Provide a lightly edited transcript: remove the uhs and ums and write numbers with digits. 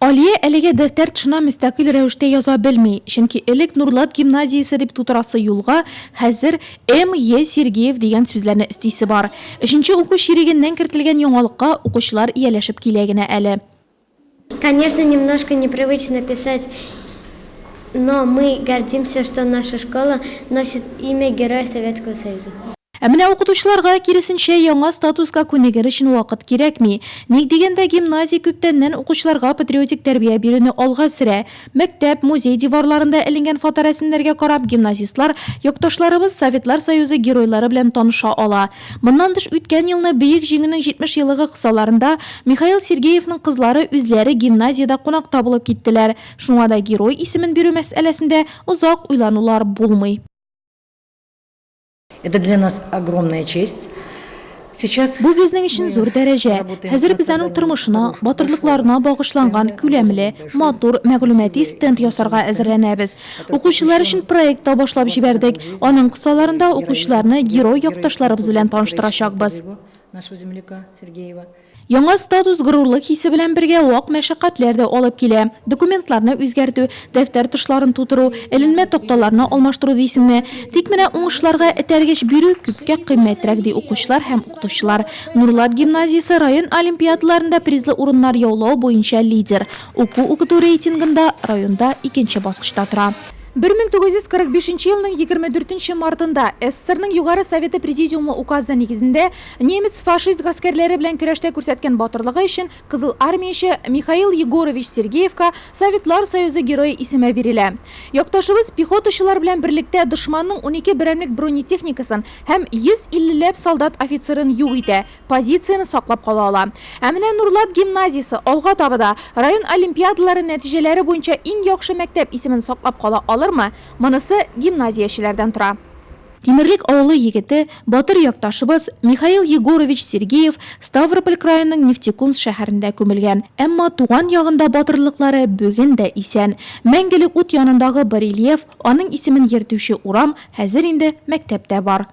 Алия әлеге дәфтәр тышына мөстәкыйль рәвештә яза белми, чөнки элек Нурлат гимназиясе дип тутырасы юлга хәзер М.Е. Сергеев дигән сүзләрне истисе бар. 3нче уку ширегеннән кертелгән яңалыкка укучылар ияләшеп килә генә әле. Конечно, немножко непривычно писать, но мы гордимся, что наша школа носит имя Героя Советского Союза. Менә укытучыларга киресенчә яңа статуска күнегер өчен вакыт кирәкми. Ник дигәндә гимназия күптәннән укучыларга патриотик тәрбия бирүне алга сөрә. Мәктәп, музей диварларында эленгән фоторәсемнәргә карап гимназистлар якташларыбыз Советлар Союзы геройлары белән таныша ала. Моннан тыш үткән елны бөек җиңүнең 70 еллыгы кысаларында Михаил Сергеевның кызлары үзләре гимназиядә кунакта булып киттеләр. Шуңа да герой исемен бирү мәсьәләсендә озак уйланулар булмый. Это для нас огромная честь. Сейчас Бу безнең өчен зур дәрәҗә. Хәзер без аның тормышына, батырлыкларына багышланган күләмле, матур мәгълүмати стенд ясарга әзерләнәбез. Укучылар өчен проект та башлап җибәрдек. Аның кысаларында укучыларны герой якташларыбыз белән таныштырачакбыз. нашего земляка Сергеева. Яңа статус горурлык хисе белән бергә вак мәшәкатьләр дә алып килә. Документларны үзгәртү, дәфтәр тышларын тутыру, эленмә такталарны алмаштыру дисеңме. Тик менә уңышларга этәргеч бирү күпкә кыйммәтрәк ди укучылар һәм укытучылар. Нурлат гимназиясе район олимпиадаларында призлы урыннар яулау буенча лидер. Уку-укыту рейтингында районда 2нче баскычта тора. 1945 елның 24 мартында СССРның Югары Советы Президиумы указы нигезендә немец фашист гаскәрләре белән көрәштә күрсәткән батырлыгы өчен Кызыл армияче Михаил Егорович Сергеевка Советлар Союзы герое исеме бирелә. Якташыбыз пехотачылар белән берлектә дошманның 12 берәмлек бронетехникасын һәм 150ләп солдат офицерын юк итә, позицияны саклап кала ала. Ә менә Нурлат гимназиясе алга табыда район олимпиадалары нәтиҗәләре буенча иң яхшы мәктәп исемен саклап кала алырмы? Монысы гимназиячеләрдән тора. Тимерлек авылы егете, батыр якташыбыз Михаил Егорович Сергеев Ставрополь краеның Нефтекумск шәһәрендә күмелгән. Әмма туган ягында батырлыклары бүген дә исән. Мәңгелек ут янындагы барельеф, аның исемен йөртүче урам хәзер инде мәктәптә бар.